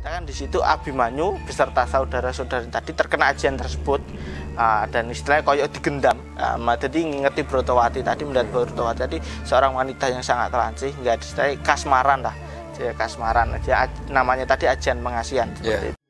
Kan di situ Abimanyu beserta saudara-saudara tadi terkena ajian tersebut, dan istilahnya koyok digendam. Jadi ngingeti Brotowati tadi, melihat Brotowati tadi seorang wanita yang sangat lancih, hingga istilahnya kasmaran lah, kasmaran. Namanya tadi ajian pengasihan. Seperti itu.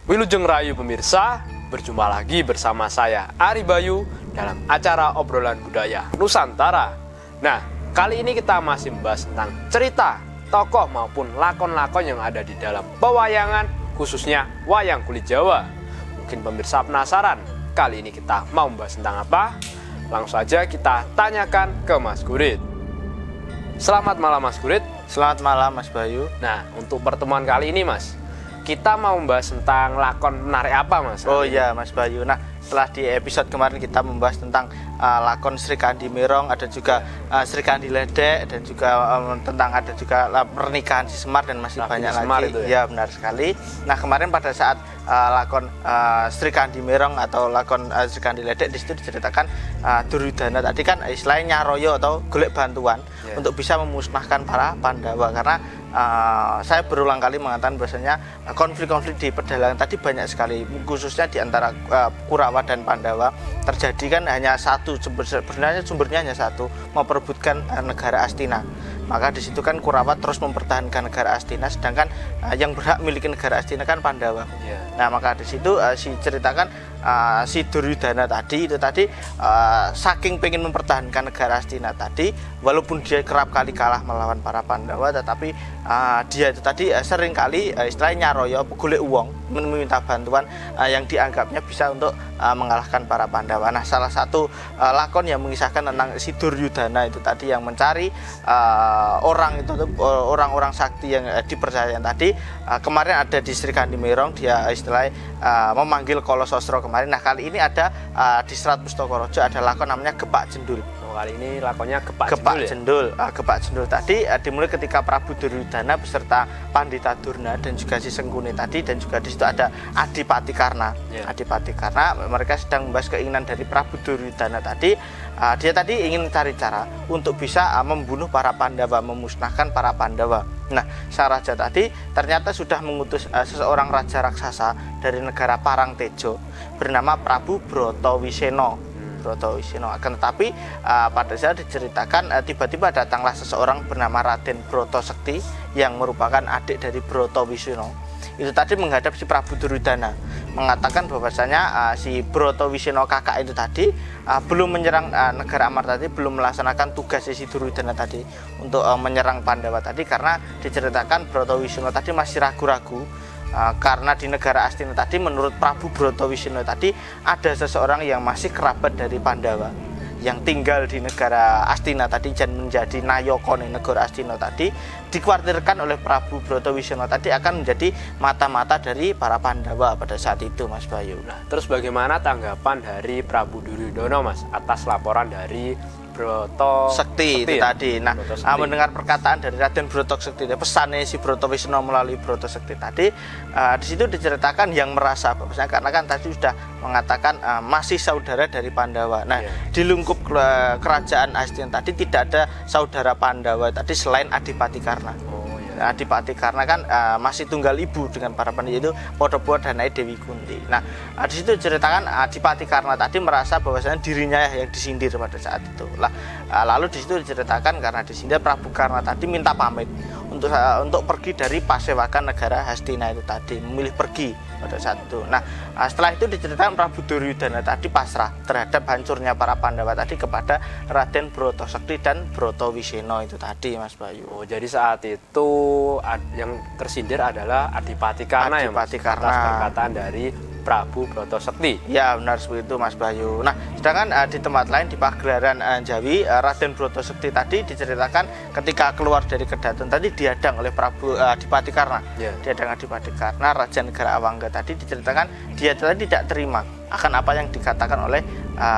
Wilujeng Rayu pemirsa, berjumpa lagi bersama saya Ari Bayu dalam acara obrolan budaya Nusantara. Nah, kali ini kita masih membahas tentang cerita, tokoh maupun lakon-lakon yang ada di dalam pewayangan, khususnya wayang kulit Jawa. Mungkin pemirsa penasaran, kali ini kita mau membahas tentang apa? Langsung saja kita tanyakan ke Mas Gurit. Selamat malam Mas Gurit. Selamat malam Mas Bayu. Nah, untuk pertemuan kali ini Mas, kita mau membahas tentang lakon menarik apa Mas? Oh iya Mas Bayu. Nah, setelah di episode kemarin kita membahas tentang lakon Sri Kandi Mirong, ada juga Sri Kandi Ledek, dan juga tentang ada juga pernikahan si Semar, dan masih banyak lagi. Itu, ya benar sekali. Nah, kemarin pada saat lakon Sri Kandi Mirong atau lakon Sri Kandi Ledek, di situ diceritakan Duryudana tadi kan istilahnya nyaroyo atau golek bantuan untuk bisa memusnahkan para Pandawa, karena saya berulang kali mengatakan bahwasanya konflik-konflik di pedalangan tadi banyak sekali, khususnya di antara Kurawa dan Pandawa terjadi kan hanya satu, sebenarnya sumbernya hanya satu, memperebutkan negara Astina. Maka di situ kan Kurawa terus mempertahankan negara Astina, sedangkan yang berhak miliki negara Astina kan Pandawa. Nah, maka di situ si ceritakan si Duryudana tadi itu tadi saking pengen mempertahankan negara Astina tadi, walaupun dia kerap kali kalah melawan para Pandawa, tetapi dia itu tadi sering kali istilahnya nyaroyo golek uang, meminta bantuan yang dianggapnya bisa untuk mengalahkan para Pandawa. Nah, salah satu lakon yang mengisahkan tentang si Duryudana itu tadi yang mencari orang-orang sakti yang dipercaya tadi, kemarin ada di Sri Kandi Mirong, dia istilahnya memanggil Kolososro kemarin. Nah, kali ini ada di Serat Pustaka ada lakon namanya Gepak Jendul. Kali ini lakonnya Gepak Jendul. Gepak Jendul tadi dimulai ketika Prabu Duryudana beserta Pandita Durna dan juga si Sengkuni tadi, dan juga di situ ada Adipati Karna. Adipati Karna, mereka sedang membahas keinginan dari Prabu Duryudana tadi. Dia tadi ingin mencari cara untuk bisa membunuh para Pandawa, memusnahkan para Pandawa. Nah, sang raja tadi ternyata sudah mengutus seseorang raja raksasa dari negara Parangtejo bernama Prabu Brotowiseno. Akan tetapi pada saat diceritakan tiba-tiba datanglah seseorang bernama Raden Brotosekti yang merupakan adik dari Brotowiseno. Itu tadi menghadap si Prabu Duryudana, mengatakan bahwasanya si Brotowiseno kakak itu tadi belum menyerang negara Amarta tadi, belum melaksanakan tugas si Duryudana tadi untuk menyerang Pandawa tadi, karena diceritakan Brotowiseno tadi masih ragu-ragu. Karena di negara Astina tadi menurut Prabu Brotowiseno tadi ada seseorang yang masih kerabat dari Pandawa yang tinggal di negara Astina tadi dan menjadi nayokone negara Astina tadi, dikhawatirkan oleh Prabu Brotowiseno tadi akan menjadi mata-mata dari para Pandawa pada saat itu Mas Bayu. Nah, terus bagaimana tanggapan dari Prabu Duryudana Mas atas laporan dari Brotosekti itu tadi. Nah, mendengar perkataan dari Raden Brotosekti, pesannya si Brotowiseno melalui Brotosekti tadi, di situ diceritakan yang merasa bahwasanya karena kan tadi sudah mengatakan masih saudara dari Pandawa. Nah, di lingkup kerajaan Astina tadi tidak ada saudara Pandawa tadi selain Adipati Karna. Adipati Karna kan masih tunggal ibu dengan para Pandhawa, yaitu Padha-padha danai Dewi Kunti. Nah, di situ ceritakan Adipati Karna tadi merasa bahwasanya dirinya yang disindir pada saat itu. Lalu di situ diceritakan karena disindir, Prabu Karna tadi minta pamit untuk pergi dari pasewakan negara Hastina itu tadi, memilih pergi pada saat itu. Nah, setelah itu diceritakan Prabu Duryudana tadi pasrah terhadap hancurnya para Pandhawa tadi kepada Raden Bratasakti dan Bratawisena itu tadi, Mas Bayu. Oh, jadi saat itu yang tersindir adalah Adipati Karna, Adipati ya, Mas? Karna. Atas perkataan dari Prabu Bratasakti. Ya, benar seperti itu, Mas Bayu. Nah, sedangkan di tempat lain di Pagelaran Jawi, Raden Bratasakti tadi diceritakan ketika keluar dari Kedaton tadi dihadang oleh Prabu Adipati Karna. Dihadang Adipati Karna, Raja Negara Awangga tadi diceritakan dia tadi tidak terima akan apa yang dikatakan oleh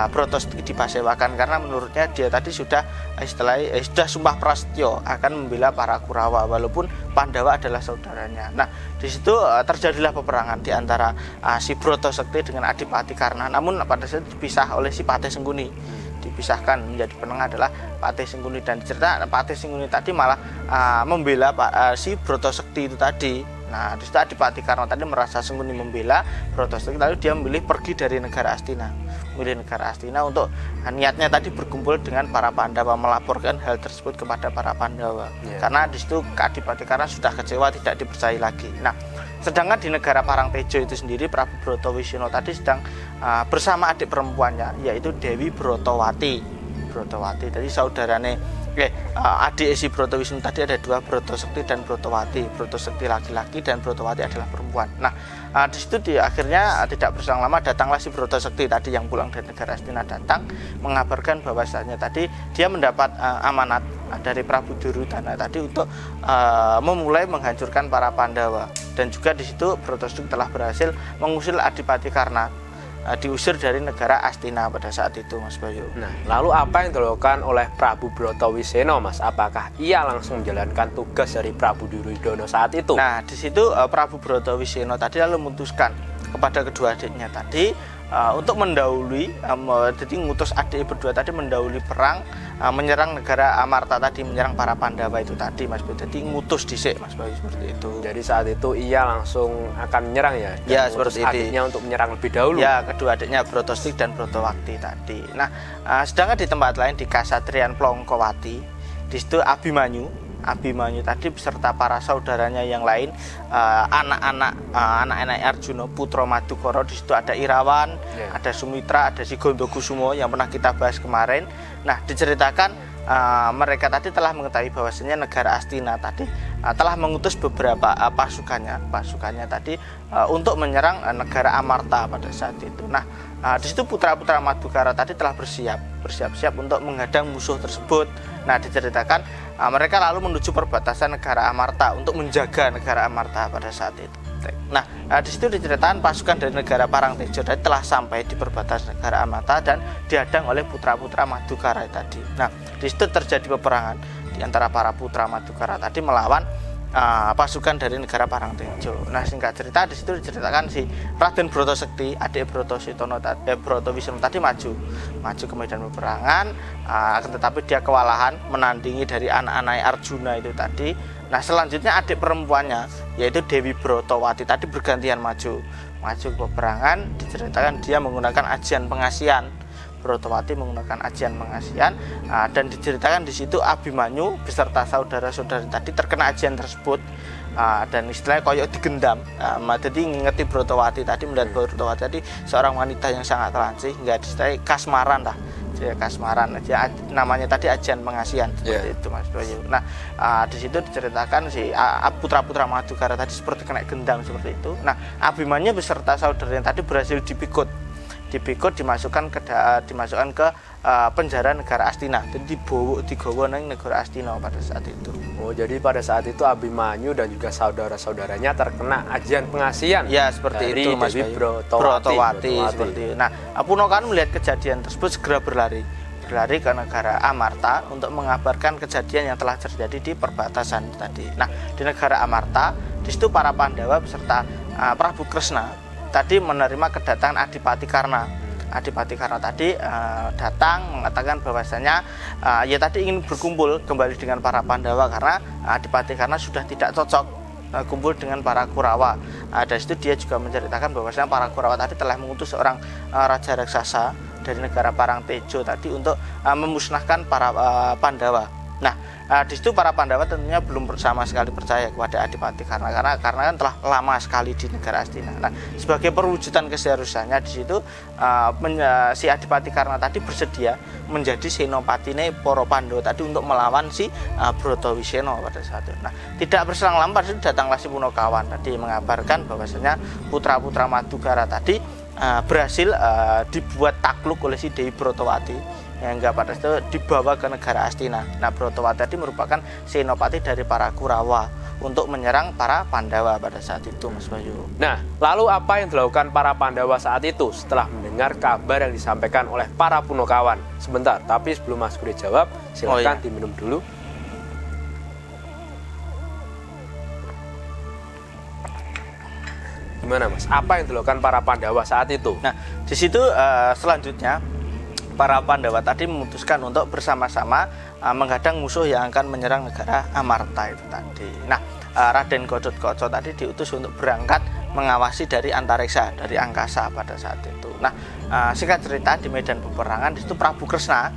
Bratasakti di pasewakan, karena menurutnya dia tadi sudah sudah sumpah prasetyo akan membela para Kurawa walaupun Pandhawa adalah saudaranya. Nah, di situ terjadilah peperangan di antara si Bratasakti dengan Adipati Karna, namun pada saat dipisah oleh si Patih Sengkuni. Dipisahkan menjadi penengah adalah Patih Sengkuni, dan cerita Patih Sengkuni tadi malah membela si Bratasakti itu tadi. Nah, di situ Adipati Karna tadi merasa Sengkuni membela Bratasakti, lalu dia memilih pergi dari negara Astina. Memilih negara Astina untuk niatnya tadi berkumpul dengan para Pandhawa, melaporkan hal tersebut kepada para Pandhawa. Karena di situ Adipati Karna sudah kecewa, tidak dipercaya lagi. Nah, sedangkan di negara Parangtejo itu sendiri Prabu Bratawisena tadi sedang bersama adik perempuannya, yaitu Dewi Bratawati. Jadi saudarane adik si Bratawisena tadi ada dua, Bratasakti dan Bratawati. Bratasakti laki-laki dan Bratawati adalah perempuan. Nah, di situ akhirnya tidak berselang lama datanglah si Bratasakti tadi yang pulang dari negara Astina, datang mengabarkan bahwasanya tadi dia mendapat amanat dari Prabu Duryudana tadi untuk memulai menghancurkan para Pandhawa, dan juga di situ Bratasakti telah berhasil mengusir Adipati Karna, diusir dari negara Astina pada saat itu, Mas Bayu. Nah, lalu apa yang dilakukan oleh Prabu Bratawisena, Mas? Apakah ia langsung menjalankan tugas dari Prabu Duryudana saat itu? Nah, di situ Prabu Bratawisena tadi lalu memutuskan kepada kedua adiknya tadi untuk mendahului, jadi ngutus adik berdua tadi mendahului perang, menyerang negara Amarta tadi, menyerang para Pandhawa itu tadi, Mas Bayu. Jadi ngutus dhisik, Mas Bayu, seperti itu. Jadi saat itu ia langsung akan menyerang, ya? Ya, seperti itu. Adiknya untuk menyerang lebih dahulu. Ya, kedua adiknya Bratasakti dan Bratawati tadi. Nah, sedangkan di tempat lain di Kasatriyan Plongkowati, di situ Abimanyu tadi beserta para saudaranya yang lain, anak-anak Arjuna, putra Madukara. Di situ ada Irawan, ada Sumitra, ada si Gondokusumo yang pernah kita bahas kemarin. Nah, diceritakan mereka tadi telah mengetahui bahwasanya negara Astina tadi telah mengutus beberapa pasukannya tadi untuk menyerang negara Amarta pada saat itu. Nah, di situ putra-putra Madukara tadi telah bersiap-siap untuk menghadang musuh tersebut. Nah, diceritakan mereka lalu menuju perbatasan negara Amarta untuk menjaga negara Amarta pada saat itu. Nah, di situ diceritakan pasukan dari negara Parangtejo tadi telah sampai di perbatasan negara Amarta dan dihadang oleh putra-putra Madukara tadi. Nah, di situ terjadi peperangan di antara para putra Madukara tadi melawan pasukan dari negara Parangtejo. Nah, singkat cerita di situ diceritakan si Raden Bratasakti, adik Bratawisena tadi maju ke medan peperangan, tetapi dia kewalahan menandingi dari anak-anak Arjuna itu tadi. Nah, selanjutnya adik perempuannya yaitu Dewi Bratawati tadi bergantian maju ke peperangan. Diceritakan dia menggunakan ajian pengasihan. Bratawati menggunakan ajian pengasihan, dan diceritakan di situ Abimanyu beserta saudara-saudara tadi terkena ajian tersebut, dan istilahnya koyok digendam. Jadi ngingeti Bratawati tadi, melihat Bratawati tadi seorang wanita yang sangat lancih, hingga disebut kasmaran lah. Kasmaran aja namanya tadi ajian pengasihan seperti itu, Mas Bayu. Nah, di situ diceritakan si putra-putra Madukara tadi seperti kena gendam seperti itu. Nah, Abimanyu beserta saudaranya tadi berhasil dipikut dimasukkan ke penjara negara Astina. Jadi digawa nang negara Astina pada saat itu. Oh, jadi pada saat itu Abimanyu dan juga saudara-saudaranya terkena ajian pengasihan. Ya, seperti dari itu, Mas Bratawati seperti itu. Nah, Punokan melihat kejadian tersebut segera berlari ke negara Amarta untuk mengabarkan kejadian yang telah terjadi di perbatasan tadi. Nah, di negara Amarta, di situ para Pandhawa beserta Prabu Kresna tadi menerima kedatangan Adipati Karna. Adipati Karna tadi datang mengatakan bahwasanya ia tadi ingin berkumpul kembali dengan para Pandawa karena Adipati Karna sudah tidak cocok kumpul dengan para Kurawa. Dari situ dia juga menceritakan bahwasanya para Kurawa tadi telah mengutus seorang raja raksasa dari negara Parangtejo tadi untuk memusnahkan para Pandawa. Nah, di situ para Pandawa tentunya belum sama sekali percaya kepada Adipati Karna karena kan telah lama sekali di negara Astina. Nah, sebagai perwujudan keseriusannya di situ si Adipati Karna tadi bersedia menjadi senopatine para Pandhawa tadi untuk melawan si Bratawisena pada saat itu. Nah, tidak berselang lama pada itu datanglah si Punakawan tadi mengabarkan bahwasanya putra-putra Madukara tadi berhasil dibuat takluk oleh si Dewi Bratawati yang pada itu dibawa ke negara Astina. Nah, Bratawati tadi merupakan senopati dari para Kurawa untuk menyerang para Pandawa pada saat itu, Mas Bayu. Nah, lalu apa yang dilakukan para Pandawa saat itu setelah mendengar kabar yang disampaikan oleh para Punakawan? Sebentar, tapi sebelum Mas Guri jawab, silakan diminum dulu. Gimana, Mas? Apa yang dilakukan para Pandawa saat itu? Nah, di situ selanjutnya para Pandawa tadi memutuskan untuk bersama-sama menghadang musuh yang akan menyerang negara Amarta itu tadi. Nah, Raden Gathotkaca tadi diutus untuk berangkat mengawasi dari antariksa, dari angkasa pada saat itu. Nah, singkat cerita di medan peperangan di situ Prabu Kresna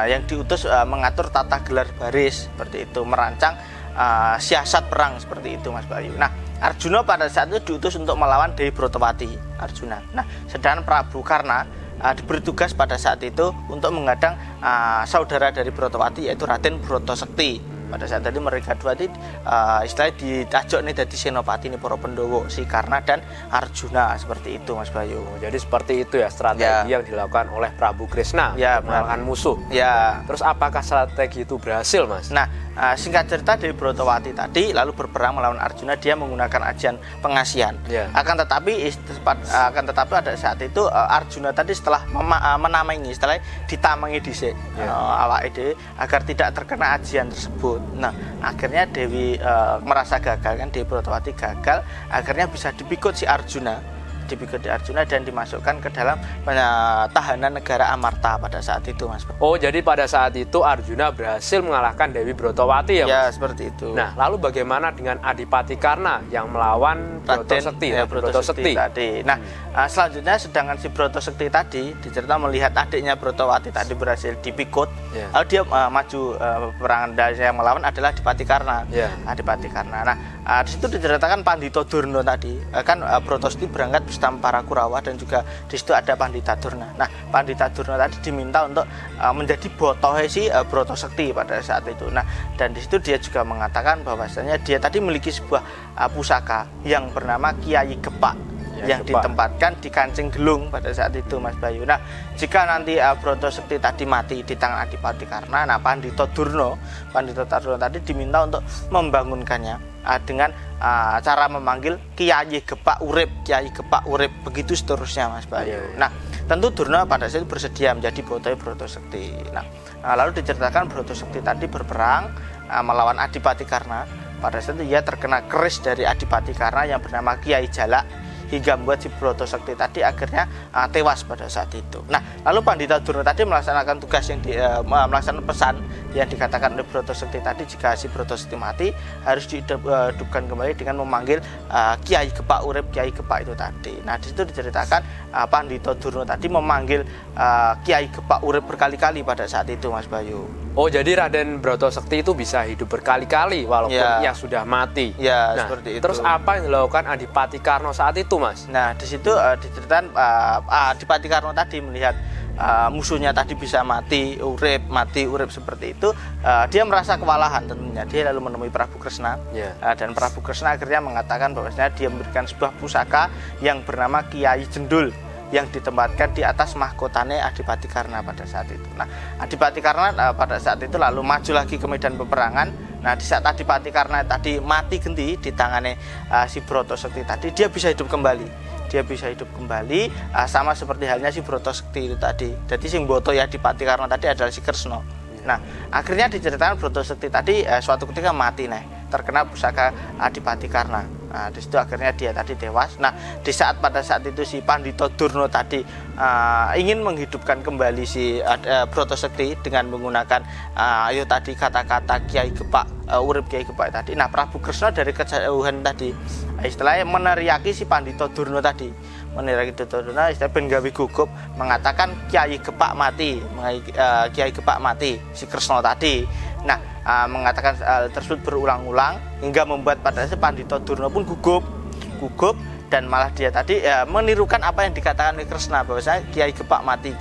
yang diutus mengatur tata gelar baris seperti itu, merancang siasat perang seperti itu, Mas Bayu. Nah, Arjuna pada saat itu diutus untuk melawan Dewi Bratawati, Arjuna. Nah, sedangkan Prabu Karna diberi tugas pada saat itu untuk menghadang saudara dari Bratawati yaitu Raden Bratasekti. Pada saat tadi mereka dua istilahnya ditajok nih dari senopati nih para Pandhawa, si Karna dan Arjuna seperti itu, Mas Bayu. Jadi seperti itu ya strategi yang dilakukan oleh Prabu Kresna mengalahkan musuh. Ya. Terus apakah strategi itu berhasil, Mas? Nah, singkat cerita Dewi Bratawati tadi lalu berperang melawan Arjuna, dia menggunakan ajian pengasihan. Akan tetapi pada saat itu Arjuna tadi setelah menamengi, setelah ditamangi dhisik awake dhewe agar tidak terkena ajian tersebut. Nah, akhirnya Dewi merasa gagal kan, Dewi Bratawati gagal, akhirnya bisa dipikut si Arjuna dan dimasukkan ke dalam tahanan negara Amarta pada saat itu, Mas. Oh, jadi pada saat itu Arjuna berhasil mengalahkan Dewi Bratawati ya, Mas? Ya, seperti itu. Nah, lalu bagaimana dengan Adipati Karna yang melawan Bratasekti tadi? Nah, selanjutnya sedangkan si Bratasekti tadi dicerita melihat adiknya Bratawati tadi berhasil dipikut, lalu dia maju peperangan dan yang melawan adalah Adipati Karna. Adipati Karna. Nah, di situ diceritakan Pandhita Durna tadi kan Bratasekti berangkat bersama para Kurawa dan juga di situ ada Pandhita Durna. Nah, Pandhita Durna tadi diminta untuk menjadi botohe si Bratasekti pada saat itu. Nah, dan di situ dia juga mengatakan bahwasanya dia tadi memiliki sebuah pusaka yang bernama Kiai Gepak yang ditempatkan di kancing gelung pada saat itu, Mas Bayu. Nah, jika nanti Bratasekti tadi mati di tangan Adipati Karna, nah Pandhita Durna tadi diminta untuk membangunkannya dengan cara memanggil Kiai Gepak urip, begitu seterusnya, Mas Bayu. Nah, tentu Durna pada saat itu bersedia menjadi botohe Bratasekti. Nah, lalu diceritakan Bratasekti tadi berperang melawan Adipati Karna. Pada saat itu ia terkena keris dari Adipati Karna yang bernama Kiai Jalak hingga membuat si Bratasekti tadi akhirnya tewas pada saat itu. Nah, lalu Pandhita Durna tadi melaksanakan tugas yang melaksanakan pesan yang dikatakan oleh Bratasekti tadi, jika si Bratasekti mati harus dihidupkan kembali dengan memanggil Kiai Gepak urip, Kiai Gepak itu tadi. Nah, di situ diceritakan Pandhita Durna tadi memanggil Kiai Gepak urip berkali-kali pada saat itu, Mas Bayu. Oh, jadi Raden Bratasekti itu bisa hidup berkali-kali walaupun ia sudah mati. Ya, nah, seperti itu. Terus apa yang dilakukan Adipati Karna saat itu, Mas? Nah, di situ diceritakan Adipati Karna tadi melihat musuhnya tadi bisa mati urip seperti itu, dia merasa kewalahan tentunya. Dia lalu menemui Prabu Kresna dan Prabu Kresna akhirnya mengatakan bahwasanya dia memberikan sebuah pusaka yang bernama Kiai Jendul yang ditempatkan di atas mahkotane Adipati Karna pada saat itu. Nah, Adipati Karna pada saat itu lalu maju lagi ke medan peperangan. Nah, di saat Adipati Karna tadi mati genti di tangannya si Bratasekti tadi, dia bisa hidup kembali. Sama seperti halnya si Bratasekti itu tadi. Jadi sing botohe Adipati Karna tadi adalah si Kresna. Nah, akhirnya diceritakan Bratasekti tadi suatu ketika mati terkena pusaka Adipati Karna. Nah, di situ akhirnya dia tadi tewas. Nah, pada saat itu si Pandhita Durna tadi ingin menghidupkan kembali si Bratasekti dengan menggunakan ayo tadi kata-kata Kiai Gepak, urip Kiai Gepak tadi. Nah, Prabu Kresna dari kejauhan tadi istilahnya meneriaki si Pandhita Durna tadi. Meneriaki Durna istilah ben gawe gugup mengatakan Kiai Gepak mati, Kiai Gepak mati si Kresna tadi. Nah, mengatakan tersebut berulang-ulang hingga membuat pada si Pandhita Durna pun gugup dan malah dia tadi menirukan apa yang dikatakan oleh Kresna bahwasanya Kiai Gepak mati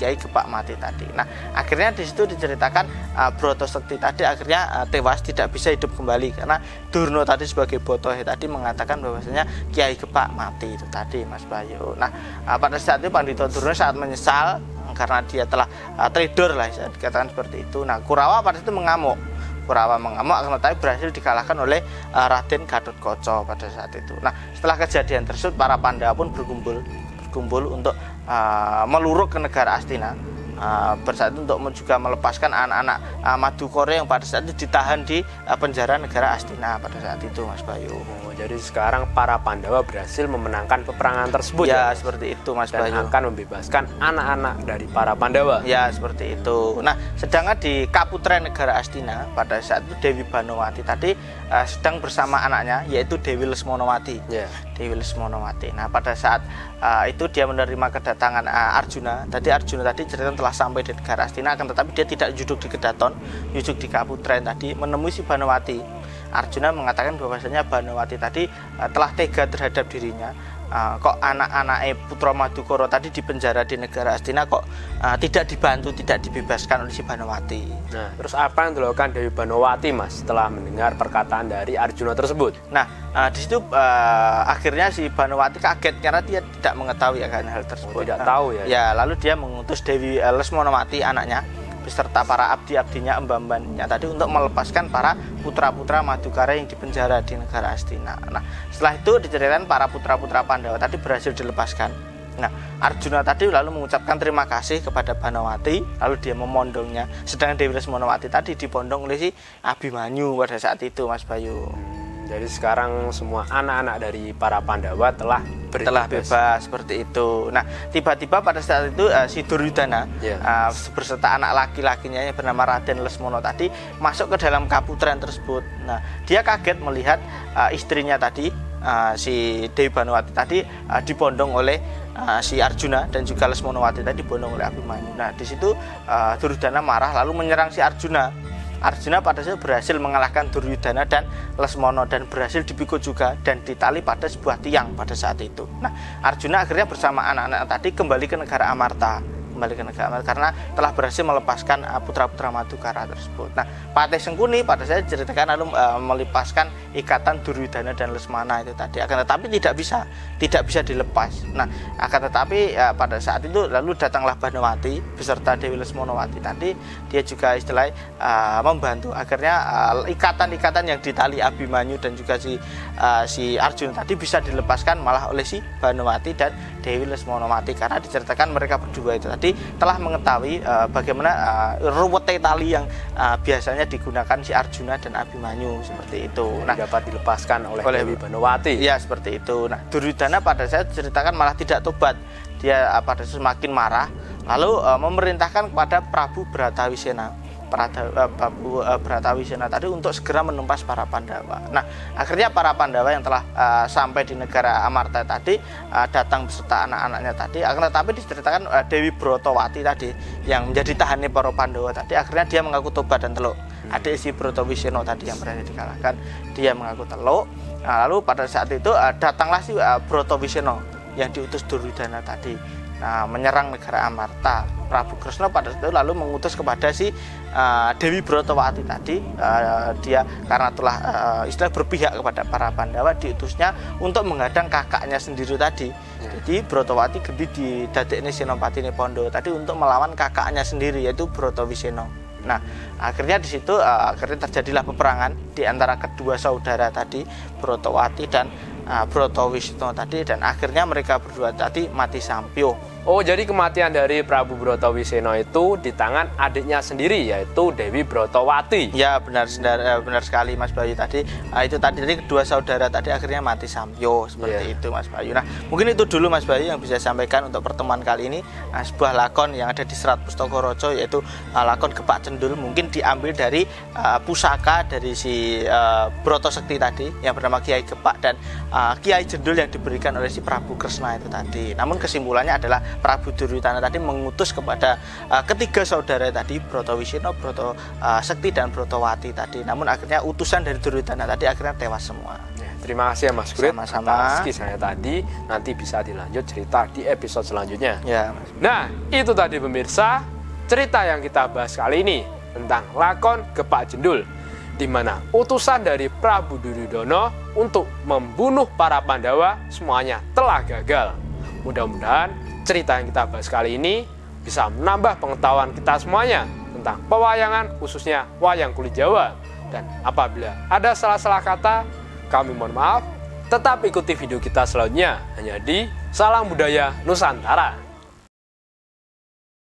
tadi. Nah, akhirnya di situ diceritakan Bratasekti tadi akhirnya tewas, tidak bisa hidup kembali karena Durna tadi sebagai botohe tadi mengatakan bahwasanya Kiai Gepak mati itu tadi, Mas Bayu. Nah, pada saat itu Pandhita Durna sangat menyesal karena dia telah trader lah, dikatakan seperti itu. Nah, Kurawa pada itu mengamuk akan tetapi berhasil dikalahkan oleh Raden Gatotkaca pada saat itu. Nah, setelah kejadian tersebut para Pandhawa pun berkumpul untuk meluruk ke negara Astina. Bersatu untuk juga melepaskan anak-anak Madukara yang pada saat itu ditahan di penjara negara Astina pada saat itu, Mas Bayu. Jadi sekarang para Pandhawa berhasil memenangkan peperangan tersebut ya, seperti itu, Mas Bayu. Dan akan membebaskan anak-anak dari para Pandhawa. Ya, seperti itu. Nah, sedangkan di Kaputra negara Astina pada saat itu Dewi Banowati tadi sedang bersama anaknya yaitu Dewi Lesmonowati. Ya. Dewi Lesmonowati. Nah, pada saat itu dia menerima kedatangan Arjuna. Tadi Arjuna tadi cerita telah sampai di negara Astina, akan tetapi dia tidak duduk di Kedaton, duduk di Kaputra tadi menemui si Banowati. Arjuna mengatakan bahwasanya Banowati tadi telah tega terhadap dirinya. Kok anak-anak putra Madukara tadi dipenjara di negara Astina kok tidak dibantu, tidak dibebaskan oleh si Banowati. Nah, terus apa yang dilakukan Dewi Banowati, Mas, setelah mendengar perkataan dari Arjuna tersebut? Nah, di situ akhirnya si Banowati kaget karena dia tidak mengetahui akan hal tersebut. Tidak tahu ya. Ya, lalu dia mengutus Dewi Lesmonowati anaknya beserta para abdi-abdinya, embam-embamnya tadi untuk melepaskan para putra-putra Madukara yang dipenjara di negara Astina. Nah, setelah itu diceritakan para putra-putra Pandhawa tadi berhasil dilepaskan. Nah, Arjuna tadi lalu mengucapkan terima kasih kepada Banowati, lalu dia memondongnya. Sedangkan Dewi Lesmonowati tadi dipondong oleh si Abimanyu pada saat itu, Mas Bayu. Jadi sekarang semua anak-anak dari para Pandhawa telah bebas seperti itu. Nah, tiba-tiba pada saat itu si Duryudana beserta anak laki-lakinya yang bernama Raden Lesmana tadi masuk ke dalam kaputren tersebut. Nah, dia kaget melihat istrinya tadi si Dewi Banowati tadi dipondong oleh si Arjuna dan juga Lesmonowati tadi dipondong oleh Abimanyu. Nah, di situ Duryudana marah lalu menyerang si Arjuna. Arjuna pada saat berhasil mengalahkan Duryudana dan Lesmana dan berhasil dipikul juga dan ditali pada sebuah tiang pada saat itu. Nah, Arjuna akhirnya bersama anak-anak tadi kembali ke negara Amarta, karena telah berhasil melepaskan putra-putra Madukara tersebut. Nah, Patih Sengkuni pada saat ceritakan lalu melepaskan ikatan Duryudana dan Lesmana itu tadi, akan tetapi tidak bisa dilepas. Nah, akan tetapi pada saat itu lalu datanglah Banowati beserta Dewi Lesmonowati tadi, dia juga istilahnya membantu akhirnya ikatan-ikatan yang ditali Abimanyu dan juga si Arjuna tadi bisa dilepaskan malah oleh si Banowati dan Dewi Lesmonowati, karena diceritakan mereka berdua itu tadi telah mengetahui bagaimana ruwetnya tali yang biasanya digunakan si Arjuna dan Abimanyu seperti itu. Nah, dapat dilepaskan oleh Dewi Banowati. Ya, seperti itu. Nah, Duryudana pada saat ceritakan malah tidak tobat. Dia pada saat semakin marah lalu memerintahkan kepada Prabu Bratawisena tadi untuk segera menumpas para Pandhawa. Nah, akhirnya para Pandhawa yang telah sampai di negara Amarta tadi datang beserta anak-anaknya tadi. Akan tetapi diceritakan Dewi Bratawati tadi yang menjadi tahanan para Pandhawa tadi, akhirnya dia mengaku tobat dan teluk. Adik si Bratawisena tadi yang berhasil dikalahkan, dia mengaku teluk. Nah, lalu pada saat itu datanglah si Bratawisena yang diutus Duryudana tadi. Nah, menyerang negara Amarta. Prabu Kresna pada saat itu lalu mengutus kepada si Dewi Bratawati tadi, dia karena telah istilah berpihak kepada para Pandhawa, diutusnya untuk menghadang kakaknya sendiri tadi. Jadi Bratawati gede di dadekne Senopatine Pandhawa tadi untuk melawan kakaknya sendiri yaitu Bratawisena. Nah, akhirnya di situ akhirnya terjadilah peperangan di antara kedua saudara tadi, Bratawati dan Bratawisena tadi, dan akhirnya mereka berdua tadi mati sampyo. Oh, jadi kematian dari Prabu Brotowiseno itu di tangan adiknya sendiri, yaitu Dewi Brotowati. Ya, benar sekali Mas Bayu tadi. Itu tadi dari kedua saudara tadi akhirnya mati samyo seperti itu Mas Bayu. Nah, mungkin itu dulu Mas Bayu yang bisa saya sampaikan untuk pertemuan kali ini. Nah, sebuah lakon yang ada di Serat Pustaka Raja, yaitu lakon Gepak Cendul, mungkin diambil dari pusaka dari si Brotosekti tadi yang bernama Kiai Gepak dan Kiai Cendul yang diberikan oleh si Prabu Kresna itu tadi. Namun kesimpulannya adalah Prabu Duryudana tadi mengutus kepada ketiga saudara tadi, Brotowiseno, Brotosekti dan Brotowati tadi. Namun akhirnya utusan dari Duryudana tadi akhirnya tewas semua. Ya, terima kasih ya Mas Grit atas kisahnya tadi. Nanti bisa dilanjut cerita di episode selanjutnya. Ya, Mas. Nah, itu tadi pemirsa cerita yang kita bahas kali ini tentang lakon Gepak Cendul, di mana utusan dari Prabu Duryudana untuk membunuh para Pandawa semuanya telah gagal. Mudah-mudahan cerita yang kita bahas kali ini bisa menambah pengetahuan kita semuanya tentang pewayangan, khususnya wayang kulit Jawa. Dan apabila ada salah-salah kata, kami mohon maaf. Tetap ikuti video kita selanjutnya hanya di Salam Budaya Nusantara.